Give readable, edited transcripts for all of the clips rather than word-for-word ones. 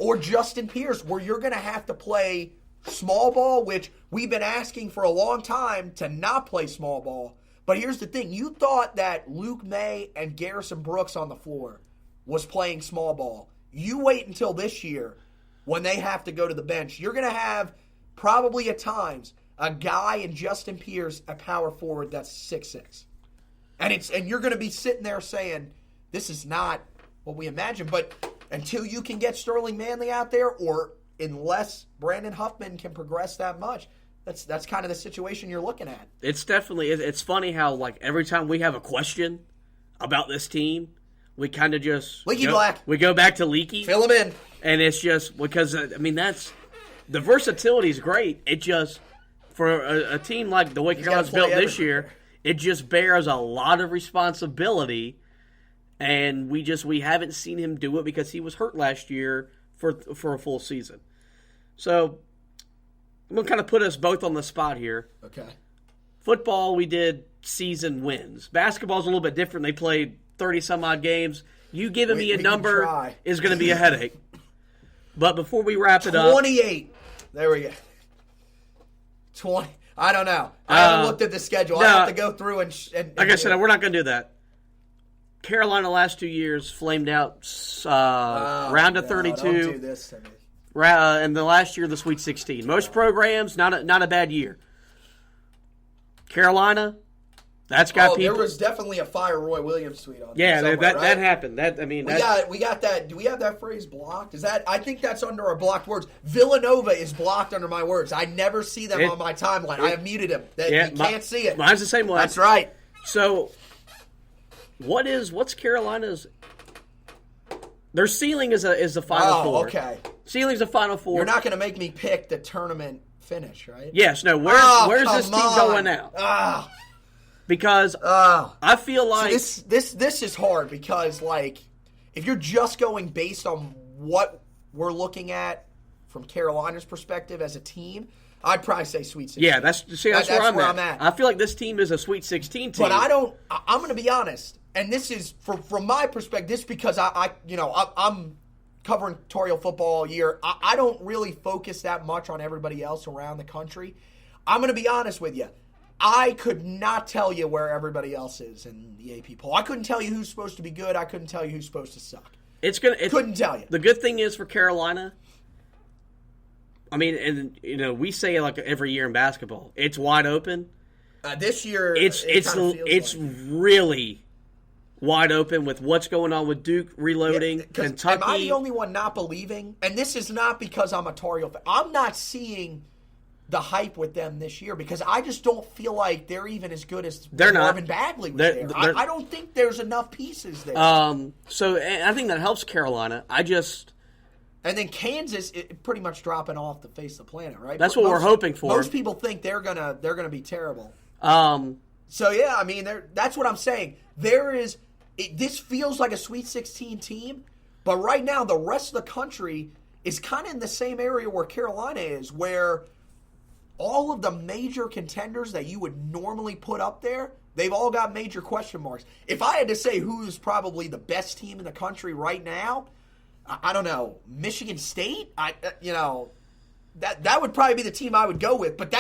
or Justin Pierce, where you're going to have to play small ball, which we've been asking for a long time to not play small ball. But here's the thing. You thought that Luke May and Garrison Brooks on the floor was playing small ball. You wait until this year when they have to go to the bench. You're going to have probably at times a guy in Justin Pierce, a power forward that's 6'6". And you're going to be sitting there saying, this is not what we imagined. But until you can get Sterling Manley out there, or unless Brandon Huffman can progress that much, that's kind of the situation you're looking at. It's definitely, it's funny how, like, every time we have a question about this team, we kind of just Leaky Black. We go back to Leaky. Fill him in. And it's just because, I mean, that's the versatility is great. It just, for a team like the way Carolina's built this year, it just bears a lot of responsibility. And we haven't seen him do it because he was hurt last year for a full season. So I'm going to kind of put us both on the spot here. Okay. Football, we did season wins. Basketball's a little bit different. They played 30-some-odd games. You giving me a number is going to be a headache. But before we wrap it up. 28. There we go. 20. I don't know. I haven't looked at the schedule. I have to go through and like I said, we're not going to do that. Carolina last 2 years flamed out round of 32. Don't do this to me. And the last year, the Sweet 16. Most programs, not a bad year. Carolina, that's got people. There was definitely a Fire Roy Williams tweet on. Yeah, that that happened. We got that. Do we have that phrase blocked? Is that? I think that's under our blocked words. Villanova is blocked under my words. I never see them on my timeline. I have muted him. You can't see it. Mine's the same way. That's right. So, what's Carolina's? Their ceiling is a Final Four. Oh, okay. Ceiling's a Final Four. You're not going to make me pick the tournament finish, right? Yes. No. Where's this team going now? Because I feel like so this is hard because, like, if you're just going based on what we're looking at from Carolina's perspective as a team, I'd probably say Sweet 16. Yeah, that's where I'm at. I feel like this team is a Sweet 16 team. But I'm going to be honest, and this is from my perspective. This because I'm covering Tar Heel football all year. I don't really focus that much on everybody else around the country. I'm going to be honest with you. I could not tell you where everybody else is in the AP poll. I couldn't tell you who's supposed to be good. I couldn't tell you who's supposed to suck. Couldn't tell you. The good thing is for Carolina, I mean, and we say it like every year in basketball, it's wide open. This year, it's really wide open with what's going on with Duke reloading, Kentucky. Am I the only one not believing? And this is not because I'm a Tar Heel fan. I'm not seeing the hype with them this year because I just don't feel like they're even as good as Marvin Bagley was there. I don't think there's enough pieces there. So I think that helps Carolina. And then Kansas pretty much dropping off the face of the planet, right? That's what we're hoping for. Most people think they're gonna be terrible. So yeah, I mean that's what I'm saying. This feels like a Sweet 16 team, but right now the rest of the country is kind of in the same area where Carolina is, where all of the major contenders that you would normally put up there, they've all got major question marks. If I had to say who's probably the best team in the country right now, I don't know, Michigan State. That would probably be the team I would go with. But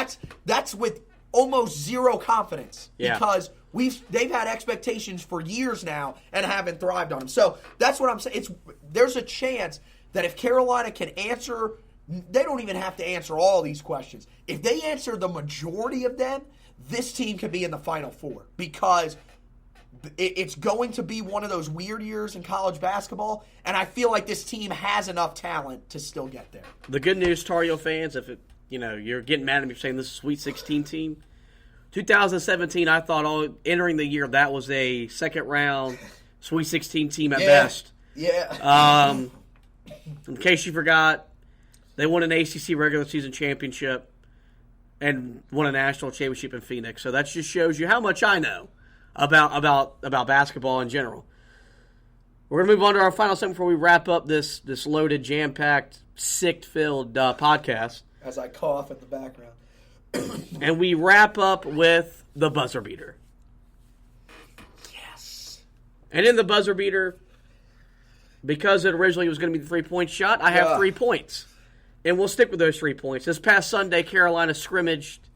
that's with almost zero confidence because they've had expectations for years now and haven't thrived on them. So that's what I'm saying. There's a chance that if Carolina can answer. They don't even have to answer all these questions. If they answer the majority of them, this team could be in the Final Four because it's going to be one of those weird years in college basketball, and I feel like this team has enough talent to still get there. The good news, Tar Heel fans, if you're getting mad at me for saying this is a Sweet 16 team, 2017, I thought entering the year that was a second-round Sweet 16 team at best. Yeah. In case you forgot, they won an ACC regular season championship and won a national championship in Phoenix. So that just shows you how much I know about basketball in general. We're going to move on to our final segment before we wrap up this loaded, jam-packed, sick-filled podcast. As I cough in the background. And we wrap up with the buzzer beater. Yes. And in the buzzer beater, because it originally was going to be the 3-point shot, I have 3 points. And we'll stick with those 3 points. This past Sunday, Carolina scrimmaged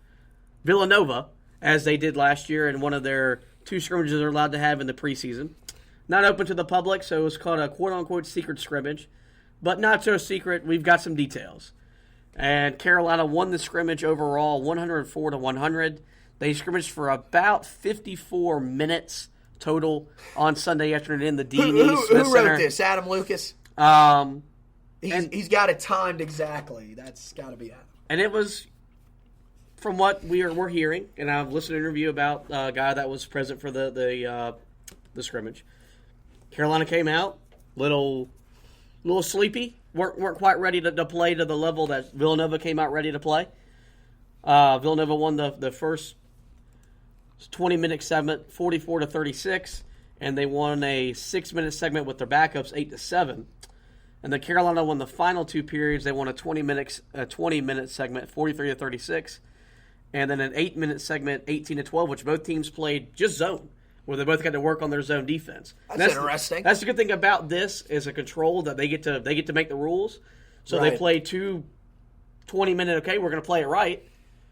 Villanova, as they did last year in one of their 2 scrimmages they're allowed to have in the preseason. Not open to the public, so it was called a quote-unquote secret scrimmage. But not so secret, we've got some details. And Carolina won the scrimmage overall 104-100. They scrimmaged for about 54 minutes total on Sunday afternoon in the D.E. Smith Center. Who wrote this? Adam Lucas? He's got it timed exactly. That's got to be Adam. And it was, from what we're hearing, and I've listened to an interview about a guy that was present for the scrimmage. Carolina came out little sleepy. weren't quite ready to play to the level that Villanova came out ready to play. Villanova won the first 20-minute segment, 44-36, and they won a 6-minute segment with their backups, 8-7. And then Carolina won the final 2 periods. They won a 20-minute segment, 43-36, and then an 8-minute segment, 18-12, which both teams played just zone, where they both got to work on their zone defense. That's interesting. That's the good thing about this is a control that they get to make the rules. So They play 2 20-minute. Okay, we're going to play it right.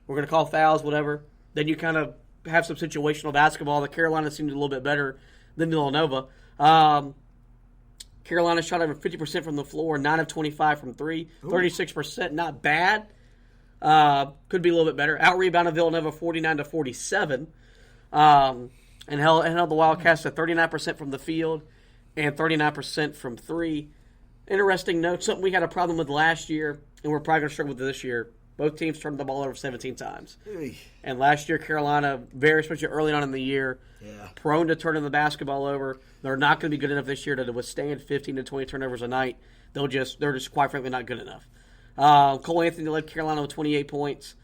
We're going to call fouls, whatever. Then you kind of have some situational basketball. The Carolina seemed a little bit better than Villanova. Carolina shot over 50% from the floor, 9 of 25 from 3, 36%, not bad. Could be a little bit better. Out-rebounded Villanova 49-47. And held the Wildcats to 39% from the field and 39% from 3. Interesting note, something we had a problem with last year, and we're probably going to struggle with this year. Both teams turned the ball over 17 times. And last year, Carolina, especially early on in the year, prone to turning the basketball over. They're not going to be good enough this year to withstand 15 to 20 turnovers a night. They're just quite frankly not good enough. Cole Anthony led Carolina with 28 points.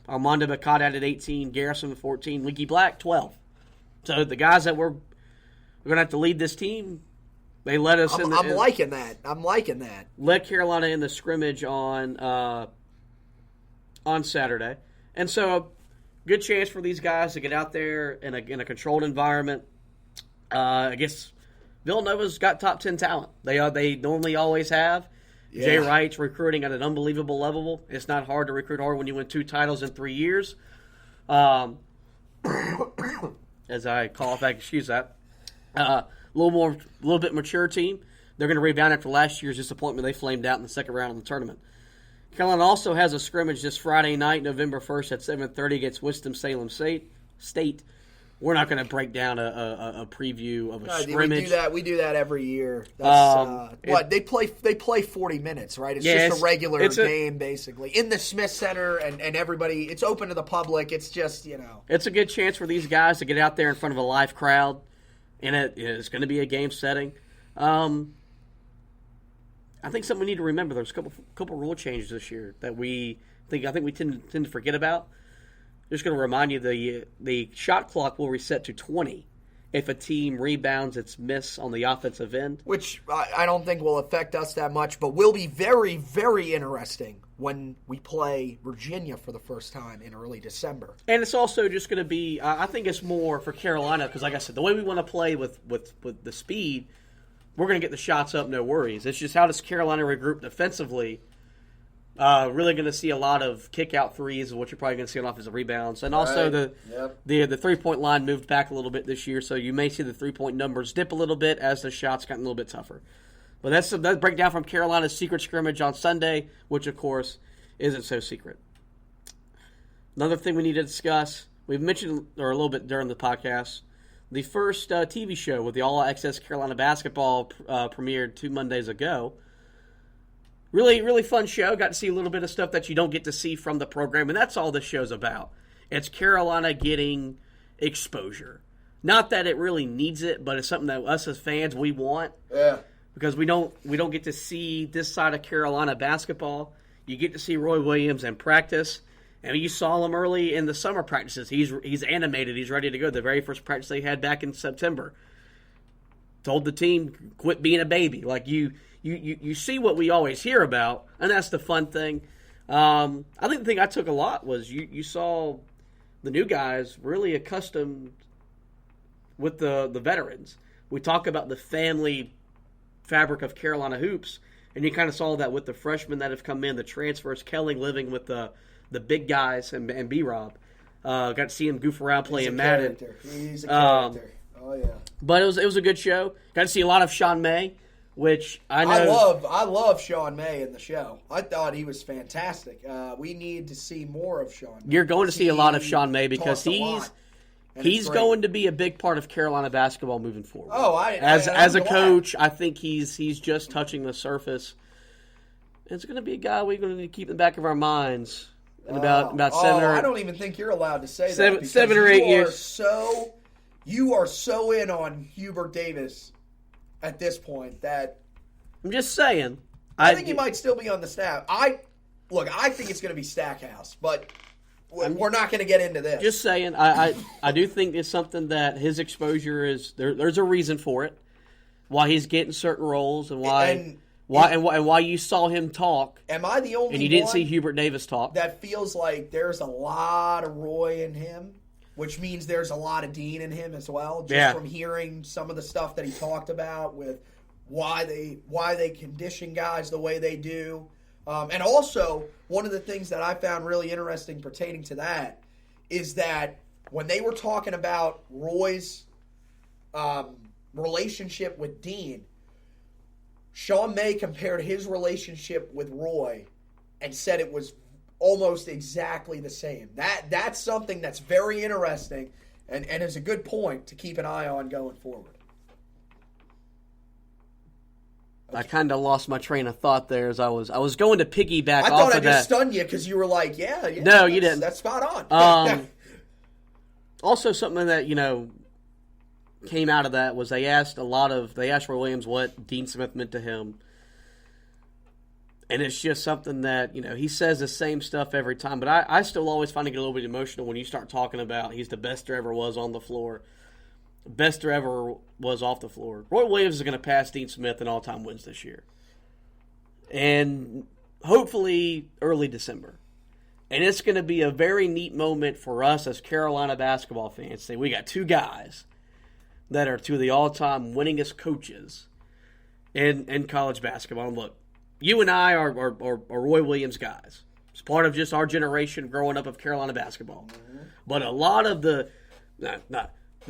Armando Bacot added 18. Garrison with 14. Leaky Black, 12. So the guys that we're going to have to lead this team, they led us in the... I'm liking that. I'm liking that. Led Carolina in the scrimmage on Saturday. And so, good chance for these guys to get out there in a controlled environment. I guess Villanova's got top 10 talent. They normally always have. Yeah. Jay Wright's recruiting at an unbelievable level. It's not hard to recruit hard when you win 2 titles in 3 years. As I cough, excuse that. A little bit mature team. They're going to rebound after last year's disappointment. They flamed out in the second round of the tournament. Carolina also has a scrimmage this Friday night, November 1st at 7:30 against Winston-Salem State. We're not going to break down a preview of a scrimmage. We do that every year. That's, they play 40 minutes, right? It's just a regular game, basically, in the Smith Center, and everybody. It's open to the public. It's just, It's a good chance for these guys to get out there in front of a live crowd, and it's going to be a game setting. I think something we need to remember. There's a couple rule changes this year that I think we tend to forget about. Just going to remind you, the shot clock will reset to 20 if a team rebounds its miss on the offensive end. Which I don't think will affect us that much, but will be very, very interesting when we play Virginia for the first time in early December. And it's also just going to be, I think it's more for Carolina, because like I said, the way we want to play with the speed, we're going to get the shots up, no worries. It's just how does Carolina regroup defensively? Really going to see a lot of kick-out threes, what you're probably going to see on offensive rebounds. And also the 3-point line moved back a little bit this year, so you may see the 3-point numbers dip a little bit as the shots got a little bit tougher. But that's breakdown from Carolina's secret scrimmage on Sunday, which, of course, isn't so secret. Another thing we need to discuss, we've mentioned a little bit during the podcast, the first TV show with the All Access Carolina basketball premiered 2 Mondays ago. Really, really fun show. Got to see a little bit of stuff that you don't get to see from the program, and that's all this show's about. It's Carolina getting exposure. Not that it really needs it, but it's something that us as fans, we want. Yeah. Because we don't get to see this side of Carolina basketball. You get to see Roy Williams in practice. And you saw him early in the summer practices. He's animated. He's ready to go. The very first practice they had back in September. Told the team, quit being a baby. Like you see what we always hear about, and that's the fun thing. I think the thing I took a lot was you saw the new guys really accustomed with the veterans. We talk about the family fabric of Carolina hoops. And you kind of saw that with the freshmen that have come in, the transfers, Kelly living with the big guys and B-Rob. Got to see him goof around playing Madden. He's a character. Oh, yeah. But it was a good show. Got to see a lot of Sean May, which I know. I love Sean May in the show. I thought he was fantastic. We need to see more of Sean May. You're going to see a lot of Sean May because he's going to be a big part of Carolina basketball moving forward. Oh, as a coach, I think he's just touching the surface. It's going to be a guy we're going to keep in the back of our minds in about 7 or. I don't even think you're allowed to say that. 7 or 8 years. You are so in on Hubert Davis at this point that I'm just saying. I think he might still be on the staff. I think it's going to be Stackhouse, but we're not going to get into this. Just saying. I do think it's something that his exposure is there's a reason for it. Why he's getting certain roles and why you saw him talk. Am I the only and you didn't see Hubert Davis talk? That feels like there's a lot of Roy in him, which means there's a lot of Dean in him as well. Just from hearing some of the stuff that he talked about with why they condition guys the way they do. And also, one of the things that I found really interesting pertaining to that is that when they were talking about Roy's relationship with Dean, Sean May compared his relationship with Roy and said it was almost exactly the same. That's something that's very interesting and is a good point to keep an eye on going forward. I kind of lost my train of thought there as I was going to piggyback off of that. I thought I just stunned you because you were like, yeah. No, you didn't. That's spot on. Also, something that, came out of that was they asked Roy Williams what Dean Smith meant to him. And it's just something that, he says the same stuff every time. But I still always find it a little bit emotional when you start talking about he's the best there ever was on the floor. Best there ever was off the floor. Roy Williams is going to pass Dean Smith in all-time wins this year. And hopefully early December. And it's going to be a very neat moment for us as Carolina basketball fans. Say we got two guys that are two of the all-time winningest coaches in college basketball. And look, you and I are Roy Williams guys. It's part of just our generation growing up of Carolina basketball. Mm-hmm. But a lot of the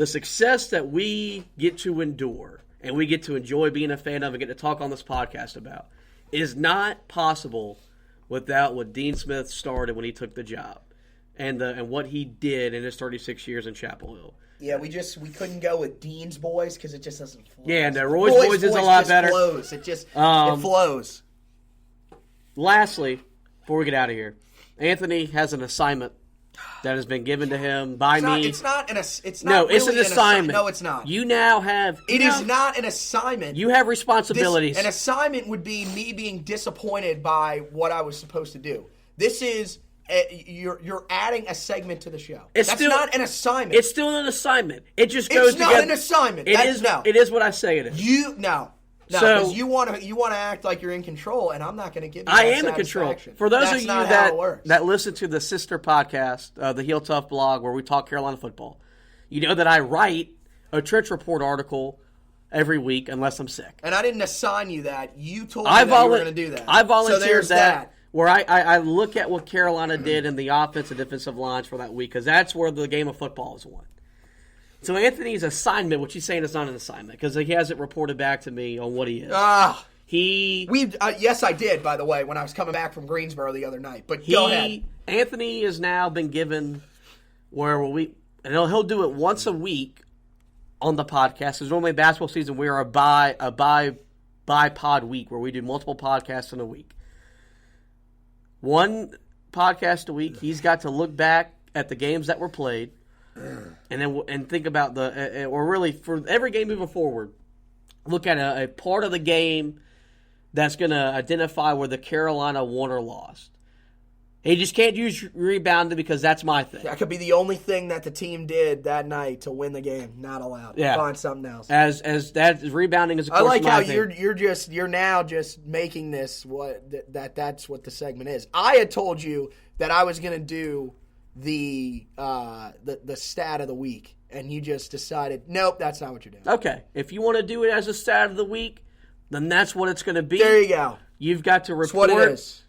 success that we get to endure and we get to enjoy being a fan of and get to talk on this podcast about is not possible without what Dean Smith started when he took the job and what he did in his 36 years in Chapel Hill. Yeah, we couldn't go with Dean's Boys because it just doesn't flow. Yeah, no, Roy's Boys is a lot better. Flows. It flows. Lastly, before we get out of here, Anthony has an assignment that has been given to him by me. It's not an assignment. No, it's not. You now have... It is not an assignment. You have responsibilities. An assignment would be me being disappointed by what I was supposed to do. This is... You're adding a segment to the show. That's not an assignment. It's still an assignment. It just goes together. It's not an assignment. It is what I say it is. No, because you want to act like you're in control, and I'm not going to give you that I am in control. For those of you that listen to the sister podcast, the Heel Tough blog, where we talk Carolina football, you know that I write a Trench Report article every week unless I'm sick. And I didn't assign you that. You told me that you were going to do that. I volunteered that. Where I look at what Carolina did in the offensive and defensive lines for that week, because that's where the game of football is won. So Anthony's assignment, which he's saying is not an assignment, because he hasn't reported back to me on what he is. Yes, I did, by the way, when I was coming back from Greensboro the other night. But go ahead. Anthony has now been given and he'll do it once a week on the podcast. Because normally basketball season, we are a bi-pod week, where we do multiple podcasts in a week. One podcast a week, he's got to look back at the games that were played, and think about or really for every game moving forward, look at a part of the game that's going to identify where the Carolina won or lost. He just can't use rebounding because that's my thing. That could be the only thing that the team did that night to win the game. Not allowed. Yeah. Find something else. As that rebounding is, of course, I like how thing. you're now just making this that's what the segment is. I had told you that I was going to do the stat of the week, and you just decided, nope, that's not what you're doing. Okay, if you want to do it as a stat of the week, then that's what it's going to be. There you go. You've got to That's what it is.